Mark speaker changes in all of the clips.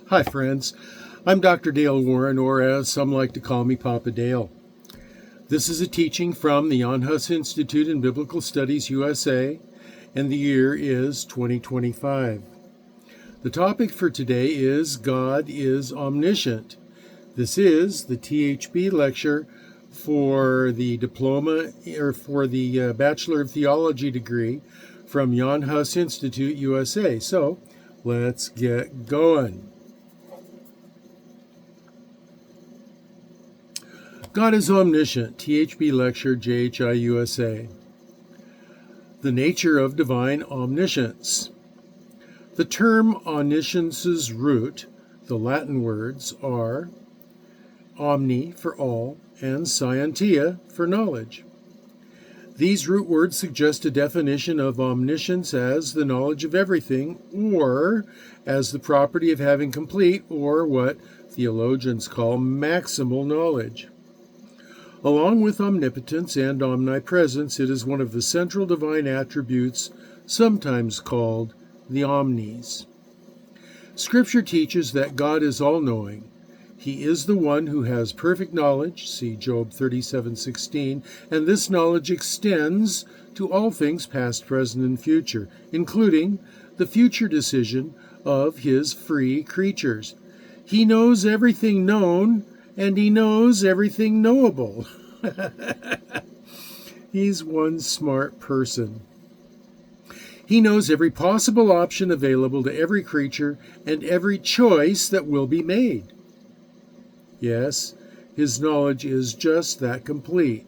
Speaker 1: Hi, friends. I'm Dr. Dale Warren, or as some like to call me, Papa Dale. This is a teaching from the Jan Hus Institute in Biblical Studies, USA, and the year is 2025. The topic for today is God is Omniscient. This is the THB lecture for the diploma, or for the Bachelor of Theology degree from Jan Hus Institute, USA. So, let's get going. God is Omniscient, THB lecture, JHI-USA. The nature of divine omniscience. The term omniscience's root, the Latin words, are omni for all and scientia for knowledge. These root words suggest a definition of omniscience as the knowledge of everything, or as the property of having complete, or what theologians call maximal knowledge. Along with omnipotence and omnipresence, it is one of the central divine attributes, sometimes called the omnis. Scripture teaches that God is all-knowing. He is the one who has perfect knowledge, see Job 37:16, and this knowledge extends to all things past, present, and future, including the future decision of his free creatures. He knows everything known, and he knows everything knowable. He's one smart person. He knows every possible option available to every creature and every choice that will be made. Yes, his knowledge is just that complete.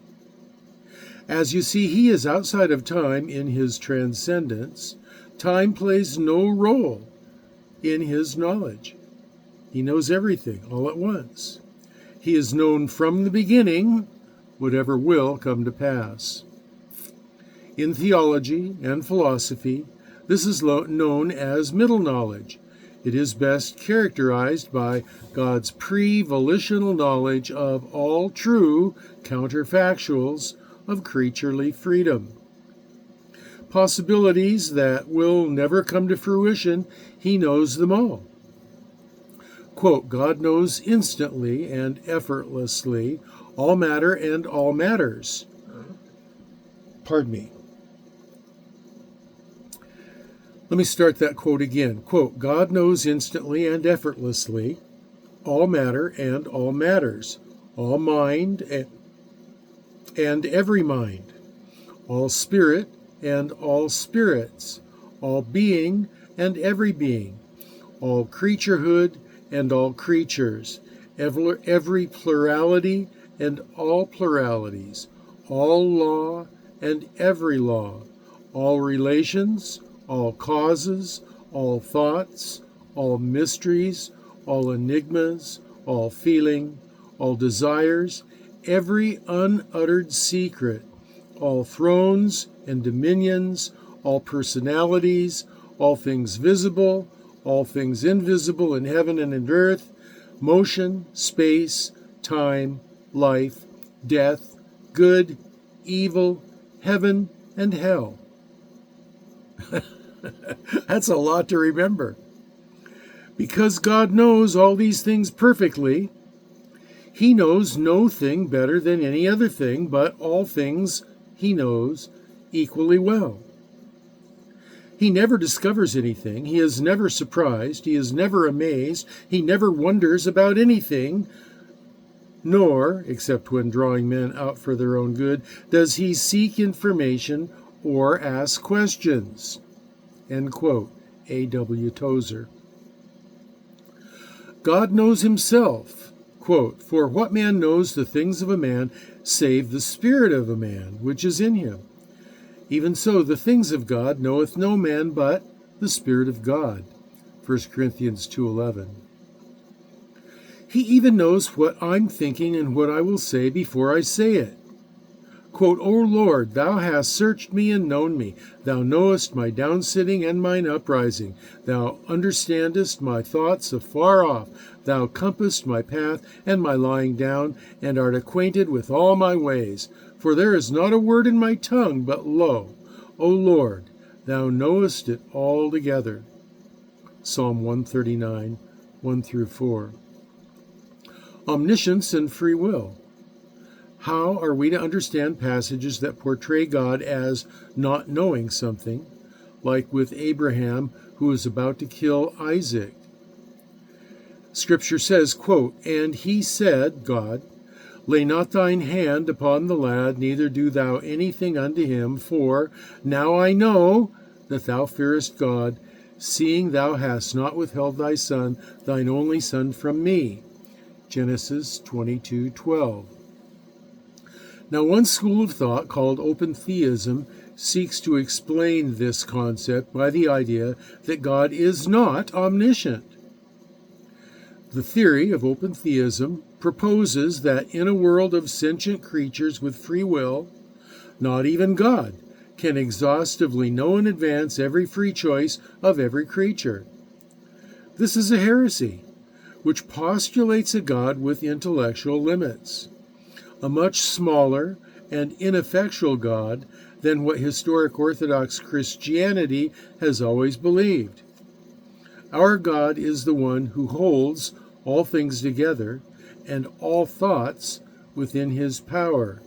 Speaker 1: As you see, he is outside of time in his transcendence. Time plays no role in his knowledge. He knows everything all at once. He is known from the beginning, whatever will come to pass. In theology and philosophy, this is known as middle knowledge. It is best characterized by God's pre-volitional knowledge of all true counterfactuals of creaturely freedom. Possibilities that will never come to fruition, he knows them all. Quote, God knows instantly and effortlessly all matter and all matters. Pardon me. Let me start that quote again. Quote, God knows instantly and effortlessly all matter and all matters, all mind and every mind, all spirit and all spirits, all being and every being, all creaturehood and all creatures, every plurality and all pluralities, all law and every law, all relations, all causes, all thoughts, all mysteries, all enigmas, all feeling, all desires, every unuttered secret, all thrones and dominions, all personalities, all things visible, all things invisible in heaven and in earth, motion, space, time, life, death, good, evil, heaven, and hell. That's a lot to remember. Because God knows all these things perfectly, he knows no thing better than any other thing, but all things he knows equally well. He never discovers anything. He is never surprised. He is never amazed. He never wonders about anything, nor, except when drawing men out for their own good, does he seek information or ask questions. End quote. A.W. Tozer. God knows himself. Quote, for what man knows the things of a man, save the spirit of a man, which is in him? Even so, the things of God knoweth no man but the Spirit of God. 1 Corinthians 2:11. He even knows what I'm thinking and what I will say before I say it. Quote, O Lord, thou hast searched me and known me. Thou knowest my downsitting and mine uprising. Thou understandest my thoughts afar off. Thou compassest my path and my lying down, and art acquainted with all my ways. For there is not a word in my tongue, but lo, O Lord, thou knowest it altogether. Psalm 139, 1 through 4. Omniscience and free will. How are we to understand passages that portray God as not knowing something, like with Abraham, who was about to kill Isaac? Scripture says, quote, "And he said," God, "Lay not thine hand upon the lad, neither do thou anything unto him, for now I know that thou fearest God, seeing thou hast not withheld thy son, thine only son, from me." Genesis 22:12. Now, one school of thought called open theism seeks to explain this concept by the idea that God is not omniscient. The theory of open theism proposes that in a world of sentient creatures with free will, not even God can exhaustively know in advance every free choice of every creature. This is a heresy, which postulates a God with intellectual limits, a much smaller and ineffectual God than what historic Orthodox Christianity has always believed. Our God is the one who holds all things together and all thoughts within his power.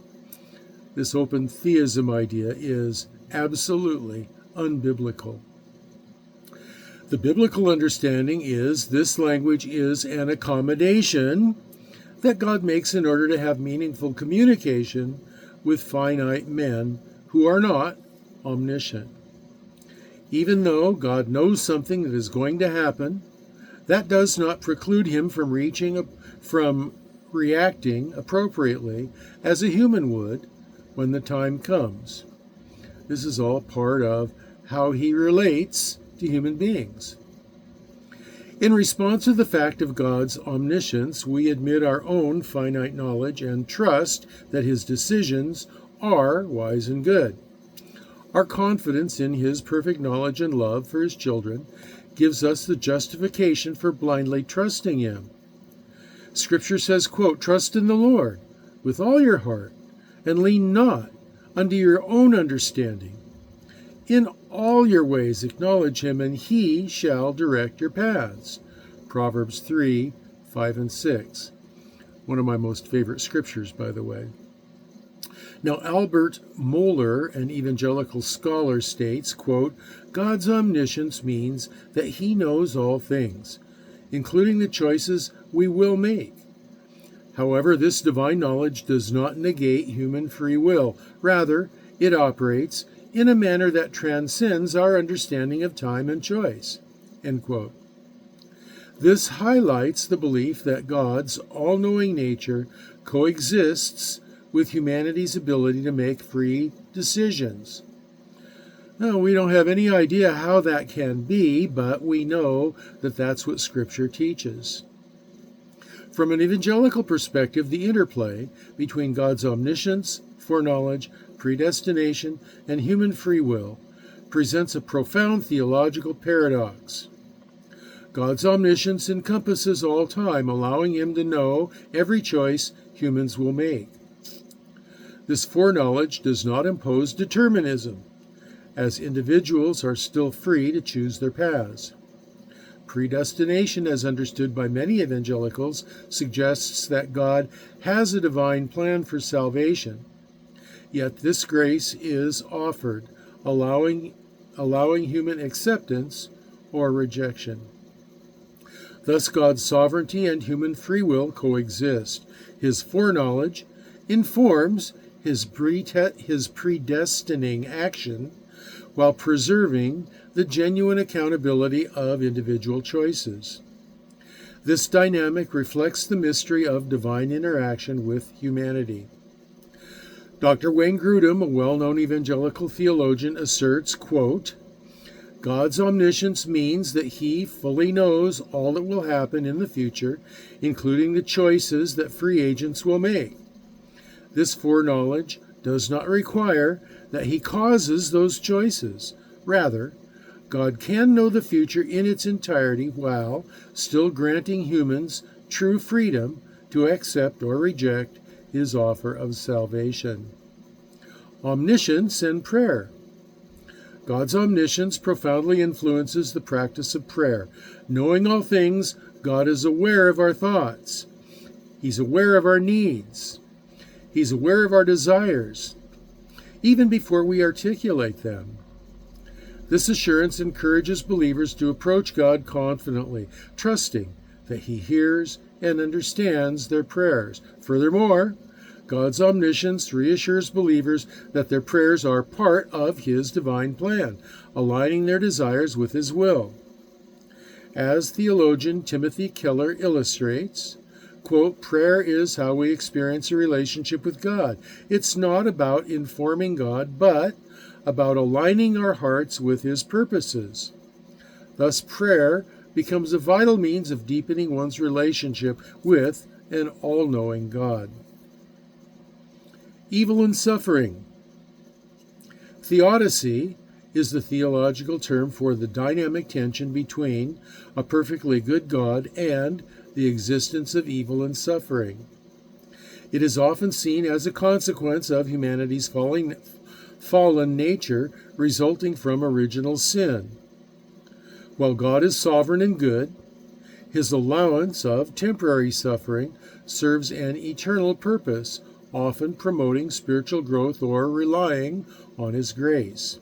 Speaker 1: This open theism idea is absolutely unbiblical. The biblical understanding is this language is an accommodation that God makes in order to have meaningful communication with finite men who are not omniscient. Even though God knows something that is going to happen, that does not preclude him from reacting appropriately as a human would when the time comes. This is all part of how he relates to human beings. In response to the fact of God's omniscience, we admit our own finite knowledge and trust that his decisions are wise and good. Our confidence in his perfect knowledge and love for his children gives us the justification for blindly trusting him. Scripture says, quote, "Trust in the Lord with all your heart, and lean not unto your own understanding. In all your ways acknowledge him, and he shall direct your paths." Proverbs 3, 5, and 6. One of my most favorite scriptures, by the way. Now, Albert Mohler, an evangelical scholar, states, quote, "God's omniscience means that he knows all things, including the choices we will make. However, this divine knowledge does not negate human free will. Rather, it operates in a manner that transcends our understanding of time and choice." End quote. This highlights the belief that God's all-knowing nature coexists with humanity's ability to make free decisions. Now, we don't have any idea how that can be, but we know that that's what Scripture teaches. From an evangelical perspective, the interplay between God's omniscience, foreknowledge, predestination, and human free will presents a profound theological paradox. God's omniscience encompasses all time, allowing him to know every choice humans will make. This foreknowledge does not impose determinism, as individuals are still free to choose their paths. Predestination, as understood by many evangelicals, suggests that God has a divine plan for salvation, yet this grace is offered, allowing human acceptance or rejection. Thus, God's sovereignty and human free will coexist. His foreknowledge informs his predestining action while preserving the genuine accountability of individual choices. This dynamic reflects the mystery of divine interaction with humanity. Dr. Wayne Grudem, a well-known evangelical theologian, asserts, quote, "God's omniscience means that he fully knows all that will happen in the future, including the choices that free agents will make. This foreknowledge does not require that he causes those choices. Rather, God can know the future in its entirety while still granting humans true freedom to accept or reject his offer of salvation." Omniscience and prayer. God's omniscience profoundly influences the practice of prayer. Knowing all things, God is aware of our thoughts. He's aware of our needs. He's aware of our desires, even before we articulate them. This assurance encourages believers to approach God confidently, trusting that He hears and understands their prayers. Furthermore, God's omniscience reassures believers that their prayers are part of His divine plan, aligning their desires with His will. As theologian Timothy Keller illustrates, quote, prayer is how we experience a relationship with God. It's not about informing God, but about aligning our hearts with His purposes. Thus, prayer becomes a vital means of deepening one's relationship with an all-knowing God. Evil and suffering. Theodicy is the theological term for the dynamic tension between a perfectly good God and the existence of evil and suffering. It is often seen as a consequence of humanity's fallen nature resulting from original sin. While God is sovereign and good, His allowance of temporary suffering serves an eternal purpose, often promoting spiritual growth or relying on His grace.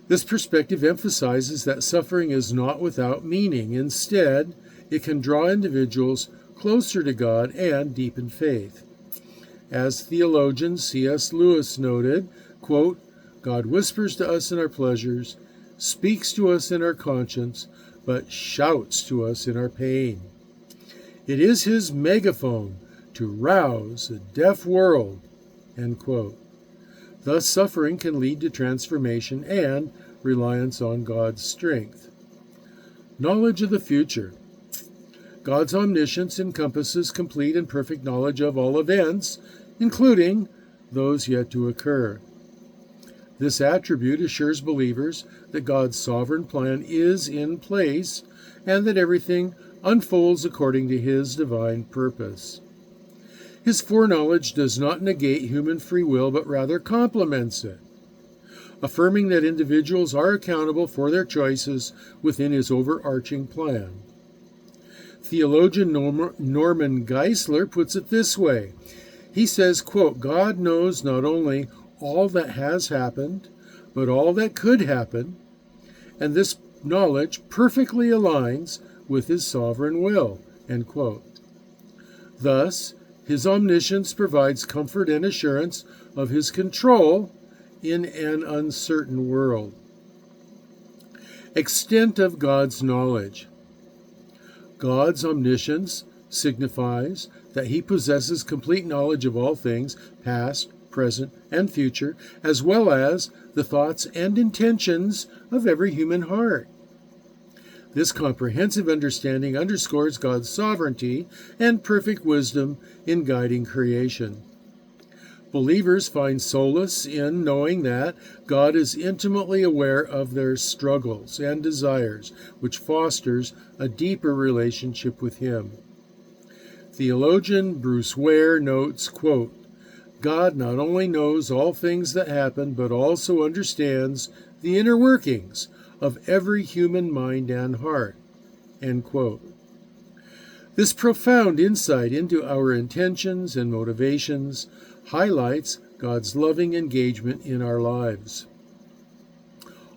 Speaker 1: This perspective emphasizes that suffering is not without meaning. Instead, it can draw individuals closer to God and deepen faith. As theologian C.S. Lewis noted, quote, God whispers to us in our pleasures, speaks to us in our conscience, but shouts to us in our pain. It is His megaphone to rouse a deaf world, end quote. Thus, suffering can lead to transformation and reliance on God's strength. Knowledge of the future. God's omniscience encompasses complete and perfect knowledge of all events, including those yet to occur. This attribute assures believers that God's sovereign plan is in place and that everything unfolds according to His divine purpose. His foreknowledge does not negate human free will, but rather complements it, affirming that individuals are accountable for their choices within His overarching plan. Theologian Norman Geisler puts it this way. He says, quote, God knows not only all that has happened, but all that could happen, and this knowledge perfectly aligns with His sovereign will, end quote. Thus, His omniscience provides comfort and assurance of His control in an uncertain world. Extent of God's knowledge. God's omniscience signifies that He possesses complete knowledge of all things, past, present, and future, as well as the thoughts and intentions of every human heart. This comprehensive understanding underscores God's sovereignty and perfect wisdom in guiding creation. Believers find solace in knowing that God is intimately aware of their struggles and desires, which fosters a deeper relationship with Him. Theologian Bruce Ware notes, quote, God not only knows all things that happen, but also understands the inner workings of every human mind and heart, end quote. This profound insight into our intentions and motivations highlights God's loving engagement in our lives.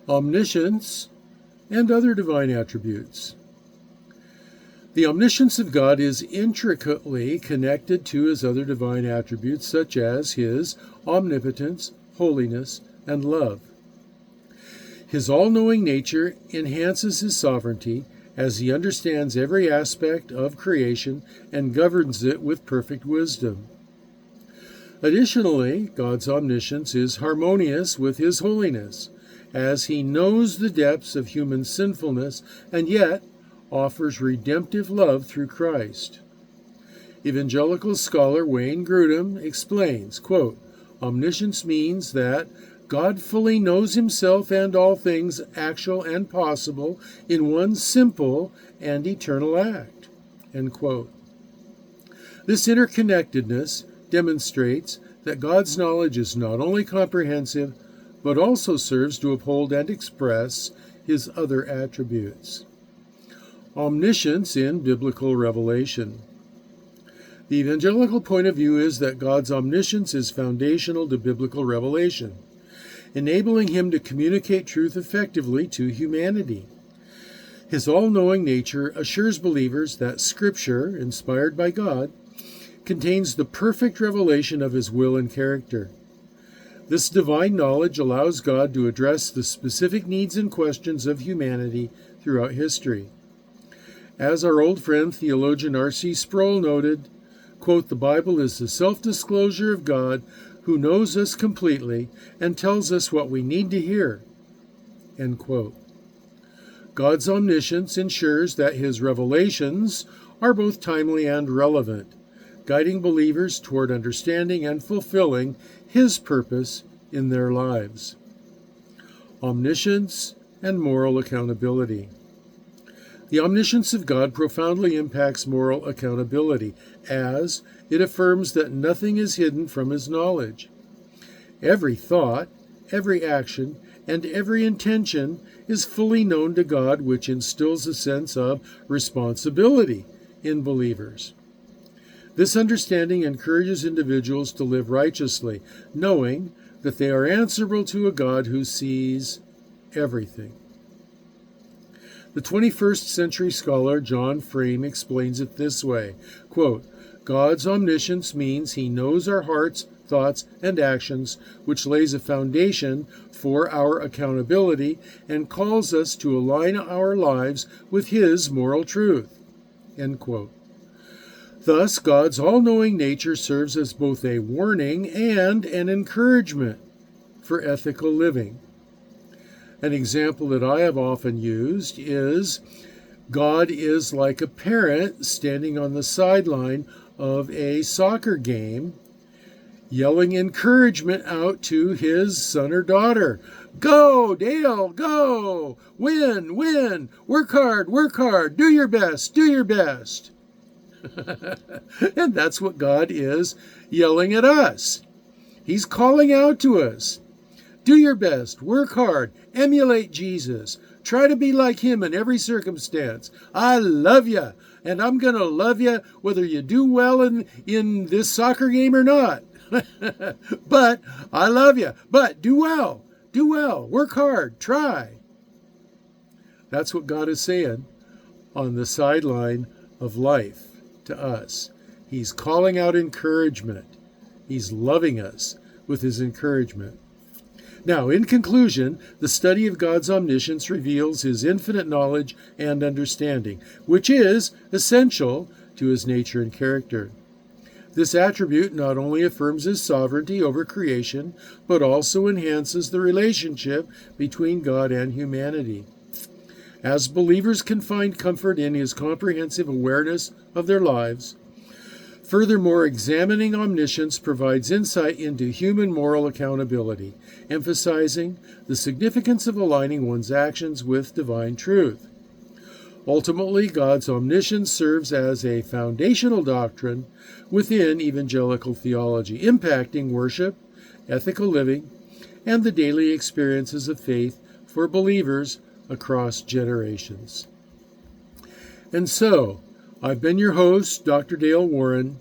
Speaker 1: Omniscience and other divine attributes. The omniscience of God is intricately connected to His other divine attributes, such as His omnipotence, holiness, and love. His all-knowing nature enhances His sovereignty as He understands every aspect of creation and governs it with perfect wisdom. Additionally, God's omniscience is harmonious with His holiness, as He knows the depths of human sinfulness and yet offers redemptive love through Christ. Evangelical scholar Wayne Grudem explains, quote, omniscience means that God fully knows Himself and all things actual and possible in one simple and eternal act, end quote. This interconnectedness demonstrates that God's knowledge is not only comprehensive, but also serves to uphold and express His other attributes. Omniscience in biblical revelation. The evangelical point of view is that God's omniscience is foundational to biblical revelation, enabling him to communicate truth effectively to humanity. His all-knowing nature assures believers that Scripture, inspired by God, contains the perfect revelation of his will and character. This divine knowledge allows God to address the specific needs and questions of humanity throughout history. As our old friend theologian R.C. Sproul noted, quote, "The Bible is the self-disclosure of God who knows us completely and tells us what we need to hear," end quote. God's omniscience ensures that his revelations are both timely and relevant, guiding believers toward understanding and fulfilling his purpose in their lives. Omniscience and moral accountability. The omniscience of God profoundly impacts moral accountability, as it affirms that nothing is hidden from his knowledge. Every thought, every action, and every intention is fully known to God, which instills a sense of responsibility in believers. This understanding encourages individuals to live righteously, knowing that they are answerable to a God who sees everything. The 21st century scholar John Frame explains it this way, quote, "God's omniscience means he knows our hearts, thoughts, and actions, which lays a foundation for our accountability and calls us to align our lives with his moral truth," end quote. Thus, God's all-knowing nature serves as both a warning and an encouragement for ethical living. An example that I have often used is God is like a parent standing on the sideline of a soccer game, yelling encouragement out to his son or daughter. "Go, Dale, go! Win, win! Work hard, do your best, do your best!" And that's what God is yelling at us. He's calling out to us. Do your best, work hard, emulate Jesus. Try to be like him in every circumstance. I love you, and I'm going to love you whether you do well in this soccer game or not. But I love you. But do well, work hard, try. That's what God is saying on the sideline of life to us. He's calling out encouragement. He's loving us with his encouragement. Now, in conclusion, the study of God's omniscience reveals his infinite knowledge and understanding, which is essential to his nature and character. This attribute not only affirms his sovereignty over creation, but also enhances the relationship between God and humanity. As believers can find comfort in his comprehensive awareness of their lives, furthermore, examining omniscience provides insight into human moral accountability, emphasizing the significance of aligning one's actions with divine truth. Ultimately, God's omniscience serves as a foundational doctrine within evangelical theology, impacting worship, ethical living, and the daily experiences of faith for believers across generations. And so, I've been your host, Dr. Dale Warren,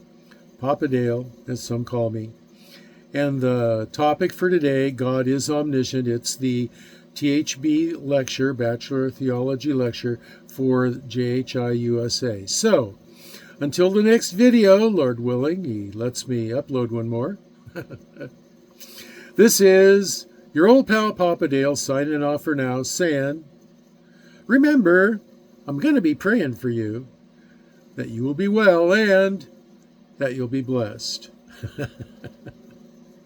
Speaker 1: Papa Dale, as some call me. And the topic for today, God is Omniscient. It's the THB lecture, Bachelor of Theology lecture for JHI-USA. So, until the next video, Lord willing, he lets me upload one more. This is your old pal Papa Dale signing off for now, saying, remember, I'm going to be praying for you, that you will be well and that you'll be blessed.